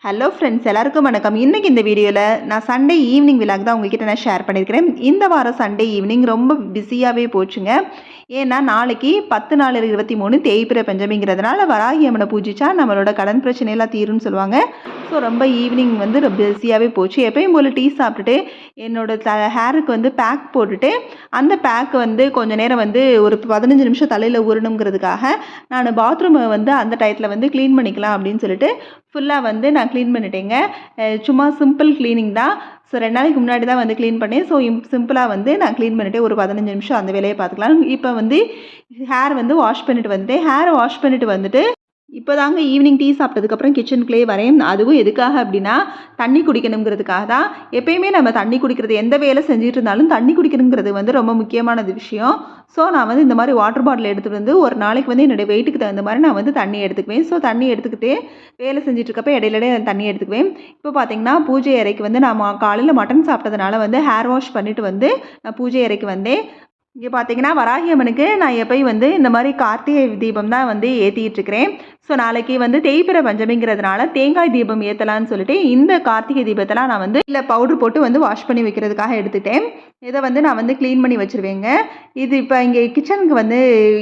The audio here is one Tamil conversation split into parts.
ஹலோ ஃப்ரெண்ட்ஸ், எல்லாருக்கும் வணக்கம். இன்றைக்கி இந்த வீடியோவில் நான் சண்டே ஈவினிங் விலாக் தான் உங்ககிட்ட நான் ஷேர் பண்ணியிருக்கிறேன். இந்த வாரம் சண்டே ஈவினிங் ரொம்ப பிஸியாகவே போச்சுங்க. ஏன்னா நாளைக்கு 10/4/23 தேய்பிறை பஞ்சமிங்கிறதுனால வராகி அம்மனை பூஜிச்சா நம்மளோட கடன் பிரச்சனையெல்லாம் தீரும்னு சொல்லுவாங்க. ஸோ ரொம்ப ஈவினிங் வந்து ரொம்ப பிஸியாகவே போச்சு. எப்பயும் போல் டீ சாப்பிட்டுட்டு என்னோடய ஹேருக்கு வந்து பேக் போட்டுட்டு அந்த பேக் வந்து கொஞ்சம் நேரம் வந்து ஒரு 15 நிமிஷம் தலையில் ஊறணுங்கிறதுக்காக நான் பாத்ரூமை வந்து அந்த டயத்தில் வந்து க்ளீன் பண்ணிக்கலாம் அப்படின்னு சொல்லிட்டு ஃபுல்லாக வந்து நான் க்ளீன் பண்ணிட்டேங்க. சும்மா சிம்பிள் க்ளீனிங் தான். ஸோ 2 நாளைக்கு முன்னாடி தான் வந்து க்ளீன் பண்ணேன். ஸோ சிம்பிளாக வந்து நான் க்ளீன் பண்ணிவிட்டு ஒரு 15 நிமிஷம் அந்த வேலையை பார்த்துக்கலாம். இப்போ வந்து ஹேர் வந்து வாஷ் பண்ணிவிட்டு வந்துட்டேன். ஹேரை வாஷ் பண்ணிவிட்டு வந்துட்டு இப்போ தாங்க ஈவினிங் டீ சாப்பிட்டதுக்கப்புறம் கிச்சனுக்குள்ளேயே வரேன். அதுவும் எதுக்காக அப்படின்னா தண்ணி குடிக்கணுங்கிறதுக்காக தான். எப்பயுமே நம்ம தண்ணி குடிக்கிறது எந்த வேலை செஞ்சுட்டு இருந்தாலும் தண்ணி குடிக்கணுங்கிறது வந்து ரொம்ப முக்கியமானது விஷயம். ஸோ நான் வந்து இந்த மாதிரி வாட்டர் பாட்டில் எடுத்துகிட்டு வந்து ஒரு நாளைக்கு வந்து என்னுடைய வெயிட்டுக்கு தகுந்த மாதிரி நான் வந்து தண்ணி எடுத்துக்குவேன். ஸோ தண்ணி எடுத்துக்கிட்டே வேலை செஞ்சுட்ருக்கப்போ இடையிலே தண்ணி எடுத்துக்குவேன். இப்போ பார்த்தீங்கன்னா பூஜை அறைக்கு வந்து நான் காலையில் மட்டன் சாப்பிட்டதுனால வந்து ஹேர் வாஷ் பண்ணிவிட்டு வந்து நான் பூஜை அறைக்கு வந்தேன். இங்கே பார்த்தீங்கன்னா வராகி அம்மனுக்கு நான் எப்பயும் வந்து இந்த மாதிரி கார்த்திகை தீபம் தான் வந்து ஏற்றிட்டுருக்கிறேன். ஸோ நாளைக்கு வந்து தேய்பிறை பஞ்சமிங்கிறதுனால தேங்காய் தீபம் ஏற்றலான்னு சொல்லிட்டு இந்த கார்த்திகை தீபத்தெல்லாம் நான் வந்து இல்லை பவுட்ரு போட்டு வந்து வாஷ் பண்ணி வைக்கிறதுக்காக எடுத்துட்டேன். இதை வந்து நான் வந்து க்ளீன் பண்ணி வச்சுருவேங்க. இது இப்போ இங்கே கிச்சனுக்கு வந்து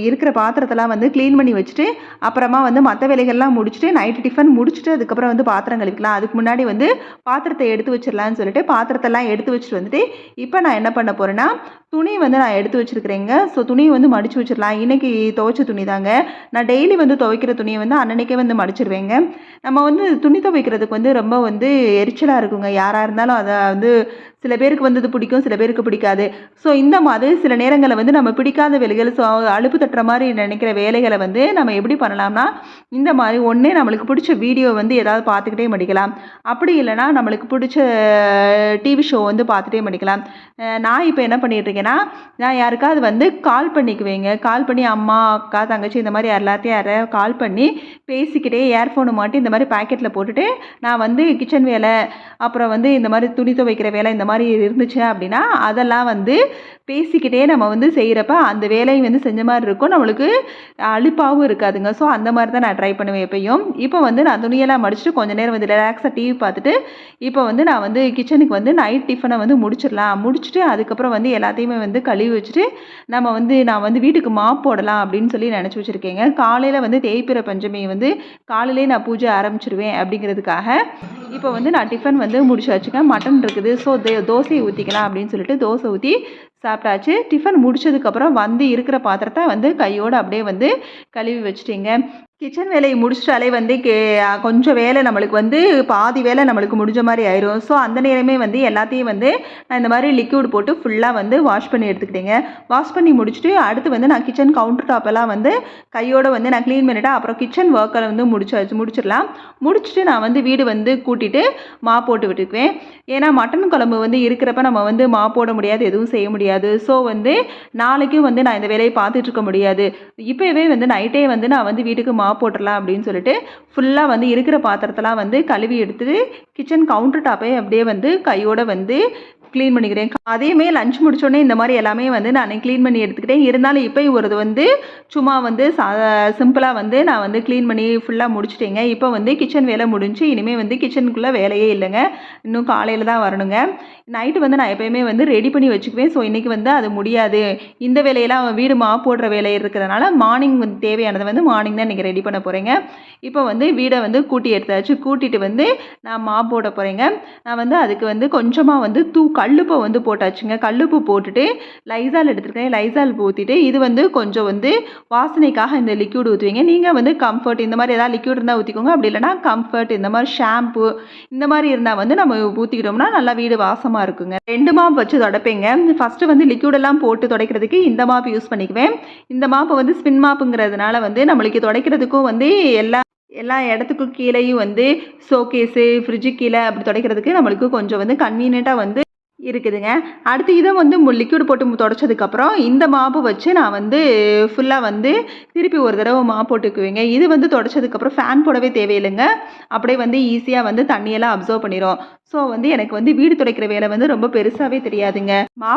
இருக்கிற பாத்திரத்தெல்லாம் வந்து க்ளீன் பண்ணி வச்சுட்டு அப்புறமா வந்து மற்ற வேலைகள்லாம் முடிச்சுட்டு நைட்டு டிஃபன் முடிச்சுட்டு அதுக்கப்புறம் வந்து பாத்திரம் கழுவிக்கலாம். அதுக்கு முன்னாடி வந்து பாத்திரத்தை எடுத்து வச்சிடலான்னு சொல்லிட்டு பாத்திரத்தெல்லாம் எடுத்து வச்சுட்டு வந்துட்டு இப்போ நான் என்ன பண்ண போகிறேன்னா துணி வந்து நான் எடுத்து வச்சுருக்கிறேங்க. ஸோ துணியை வந்து மடித்து வச்சிடலாம். இன்றைக்கி துவைச்ச துணி தாங்க. நான் டெய்லி வந்து துவைக்கிற துணியை வந்து அன்னன்னைக்கே வந்து மடிச்சிடுவேங்க. நம்ம வந்து துணி துவைக்கிறதுக்கு வந்து ரொம்ப வந்து எரிச்சலாக இருக்குங்க. யாராக இருந்தாலும் அதை வந்து சில பேருக்கு வந்து இது பிடிக்கும், சில பேருக்கு பிடிக்காது. ஸோ இந்த மாதிரி சில நேரங்களில் வந்து நம்ம பிடிக்காத வேலைகள், ஸோ அலுப்பு தட்டுற மாதிரி நினைக்கிற வேலைகளை வந்து நம்ம எப்படி பண்ணலாம்னா இந்த மாதிரி ஒன்றே நம்மளுக்கு பிடிச்ச வீடியோ வந்து ஏதாவது பார்த்துக்கிட்டே மடிக்கலாம். அப்படி இல்லைனா நம்மளுக்கு பிடிச்ச டிவி ஷோ வந்து பார்த்துட்டே மடிக்கலாம். நான் இப்போ என்ன பண்ணிகிட்ருக்கேன்னா நான் யாருக்காவது வந்து கால் பண்ணிக்குவேங்க. கால் பண்ணி அம்மா, அக்கா, தங்கச்சி இந்த மாதிரி யாரையும் கால் பண்ணி பேசிக்கிட்டே இயர்ஃபோனை மாட்டி இந்த மாதிரி பாக்கெட்டில் போட்டுட்டு நான் வந்து கிச்சன் வேலை அப்புறம் வந்து இந்த மாதிரி துணி துவைக்கிற வேலை இந்த மாதிரி இருந்துச்சு அப்படின்னா அதெல்லாம் வந்து பேசிக்கிட்டே நம்ம வந்து செய்கிறப்ப அந்த வேலையை வந்து செஞ்ச மாதிரி இருக்கும், நம்மளுக்கு அலுப்பாகவும் இருக்காதுங்க. ஸோ அந்த மாதிரி தான் நான் ட்ரை பண்ணுவேன் எப்பயும். இப்போ வந்து நான் துணியெல்லாம் மடிச்சுட்டு கொஞ்சம் நேரம் வந்து ரிலாக்ஸாக டிவி பார்த்துட்டு இப்போ வந்து நான் வந்து கிச்சனுக்கு வந்து நைட் டிஃபனை வந்து முடிச்சுட்டு அதுக்கப்புறம் வந்து எல்லாத்தையுமே வந்து கழுவி வச்சுட்டு நான் வந்து வீட்டுக்கு மாப் போடலாம் அப்படின்னு சொல்லி நினச்சி வச்சுருக்கேங்க. காலையில் வந்து தேய்பிறை பஞ்சமி வந்து காலையிலே நான் பூஜை ஆரம்பிச்சிடுவேன் அப்படிங்கிறதுக்காக இப்போ வந்து நான் டிஃபன் வந்து முடிச்சு வச்சுக்கேன். மட்டன் இருக்குது. ஸோ தோசையை ஊற்றிக்கலாம் அப்படின்னு சொல்லிட்டு தோசை ஊற்றி சாப்பிட்டாச்சு. டிஃபன் முடிச்சதுக்கப்புறம் வந்து இருக்கிற பாத்திரத்தை வந்து கையோடு அப்படியே வந்து கழுவி வச்சுட்டேங்க. கிச்சன் வேலையை முடிச்சிட்டாலே வந்து கொஞ்சம் வேலை நம்மளுக்கு வந்து பாதி வேலை நம்மளுக்கு முடிஞ்ச மாதிரி ஆயிரும். ஸோ அந்த நேரமே வந்து எல்லாத்தையும் வந்து நான் இந்த மாதிரி லிக்விட் போட்டு ஃபுல்லாக வந்து வாஷ் பண்ணி எடுத்துக்கிட்டேங்க. வாஷ் பண்ணி முடிச்சுட்டு அடுத்து வந்து நான் கிச்சன் கவுண்டர் டாப்பெல்லாம் வந்து கையோடு வந்து நான் க்ளீன் பண்ணிவிட்டேன். அப்புறம் கிச்சன் ஒர்க்கை வந்து முடிச்சிடலாம். முடிச்சுட்டு நான் வந்து வீடு வந்து கூட்டிட்டு போட்டு விட்டுக்குவேன். ஏன்னா மட்டன் குழம்பு வந்து இருக்கிறப்ப நம்ம வந்து போட முடியாது, எதுவும் செய்ய முடியாது. ஸோ வந்து நாளைக்கும் வந்து நான் இந்த வேலையை பார்த்துட்டு இருக்க முடியாது. இப்போவே வந்து நைட்டே வந்து நான் வந்து வீட்டுக்கு போட்டுடலாம் அப்படின்னு சொல்லிட்டு ஃபுல்லாக வந்து இருக்கிற பாத்திரத்தெல்லாம் வந்து கழுவி எடுத்துட்டு கிச்சன் கவுண்டர் டாப்பை அப்படியே வந்து கையோட வந்து க்ளீன் பண்ணிக்கிறேன். அதேமே லஞ்ச் முடிச்சோடனே இந்த மாதிரி எல்லாமே வந்து நான் க்ளீன் பண்ணி எடுத்துக்கிட்டேன். இருந்தாலும் இப்போ ஒரு வந்து சும்மா வந்து சிம்பிளாக வந்து நான் வந்து க்ளீன் பண்ணி ஃபுல்லாக முடிச்சிட்டேங்க. இப்போ வந்து கிச்சன் வேலை முடிஞ்சு இனிமேல் வந்து கிச்சனுக்குள்ளே வேலையே இல்லைங்க. இன்னும் காலையில் தான் வரணுங்க. நைட்டு வந்து நான் எப்போயுமே வந்து ரெடி பண்ணி வச்சுக்குவேன். ஸோ இன்றைக்கி வந்து அது முடியாது, இந்த வேலையெல்லாம் வீடு போடுற வேலை இருக்கிறதுனால மார்னிங் வந்து தேவையானதை வந்து மார்னிங் தான் இன்றைக்கி ரெடி பண்ண போகிறேங்க. இப்போ வந்து வீடை வந்து கூட்டி எடுத்தாச்சு. கூட்டிட்டு வந்து நான் போட போகிறேங்க. நான் வந்து அதுக்கு வந்து கொஞ்சமாக வந்து கல்லுப்பை வந்து போட்டாச்சுங்க. கல்லுப்பு போட்டுட்டு லைசால் எடுத்துருக்கேன். லைசால் ஊற்றிட்டு இது வந்து கொஞ்சம் வந்து வாசனைக்காக இந்த லிக்யூட் ஊற்றுவீங்க. நீங்கள் வந்து கம்ஃபர்ட் இந்த மாதிரி ஏதாவது லிக்யூட் இருந்தால் ஊற்றிக்கோங்க. அப்படி இல்லைனா கம்ஃபர்ட் இந்த மாதிரி ஷாம்பு இந்த மாதிரி இருந்தால் வந்து நம்ம ஊற்றிக்கிட்டோம்னா நல்லா வீடு வாசமாக இருக்குங்க. 2 மாப் வச்சு துடைப்பேங்க. ஃபஸ்ட்டு வந்து லிக்யூடெல்லாம் போட்டு துடைக்கிறதுக்கு இந்த மாப் யூஸ் பண்ணிக்குவேன். இந்த மாப்பை வந்து ஸ்பின் மாப்புங்கிறதுனால வந்து நம்மளுக்கு துடைக்கிறதுக்கும் வந்து எல்லா இடத்துக்கும் கீழேயும் வந்து ஷோகேஸு, ஃப்ரிட்ஜு கீழே அப்படி துடைக்கிறதுக்கு நம்மளுக்கு கொஞ்சம் வந்து கன்வீனியண்ட்டாக வந்து இருக்குதுங்க. அடுத்து இதை வந்து லிக்விட் போட்டு துடைச்சதுக்கப்புறம் இந்த மாப்பு வச்சு நான் வந்து ஃபுல்லாக வந்து திருப்பி ஒரு தடவை போட்டுக்குவேங்க. இது வந்து துடைச்சதுக்கப்புறம் ஃபேன் போடவே தேவையில்லைங்க. அப்படியே வந்து ஈஸியாக வந்து தண்ணியெல்லாம் அப்சர்வ் பண்ணிடும். ஸோ வந்து எனக்கு வந்து வீடு துடைக்கிற வேலை வந்து ரொம்ப பெருசாகவே தெரியாதுங்க.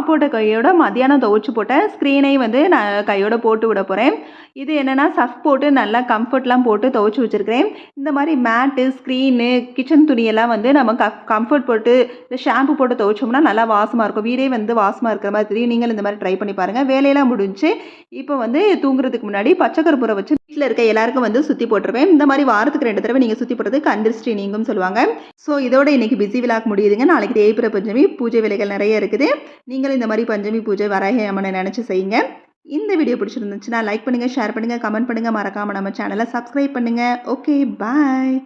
போட்ட கையோட மதியானம் துவைச்சு போட்டேன். ஸ்க்ரீனையும் வந்து நான் கையோட போட்டு விட போகிறேன். இது என்னென்னா சர்ஃப் போட்டு நல்லா கம்ஃபர்ட்லாம் போட்டு துவைச்சு வச்சுருக்கிறேன். இந்த மாதிரி மேட்டு, ஸ்க்ரீனு, கிச்சன் துணியெல்லாம் வந்து நம்ம கம்ஃபர்ட் போட்டு இந்த ஷாம்பு போட்டு துவைச்சோம்னா நல்லா வாசமாக இருக்கும். வீடே வந்து வாசமாக இருக்கிற மாதிரி தெரியும். நீங்களும் இந்த மாதிரி ட்ரை பண்ணி பாருங்கள். வேலையெல்லாம் முடிஞ்சு இப்போ வந்து தூங்குறதுக்கு முன்னாடி பச்சை கற்பூரம் வச்சு வீட்டில் இருக்க எல்லாருக்கும் வந்து சுற்றி போட்டுருவேன். இந்த மாதிரி வாரத்துக்கு 2 தடவை நீங்கள் சுற்றி போடுறது கண் திருஷ்டி நீங்கும் சொல்லுவாங்க. ஸோ இதோட இன்னைக்கு பிஸி விலாக் முடியுதுங்க. நாளைக்கு தேய்பிறை பஞ்சமி, பூஜை வேலைகள் நிறைய இருக்குது. நீங்களும் இந்த மாதிரி பஞ்சமி பூஜை வராகி அம்மனை நினச்சி செய்யுங்க. இந்த வீடியோ பிடிச்சிருந்துச்சுன்னா லைக் பண்ணுங்கள், ஷேர் பண்ணுங்கள், கமெண்ட் பண்ணுங்கள். மறக்காமல் நம்ம சேனலை சப்ஸ்கிரைப் பண்ணுங்கள். ஓகே, பாய்.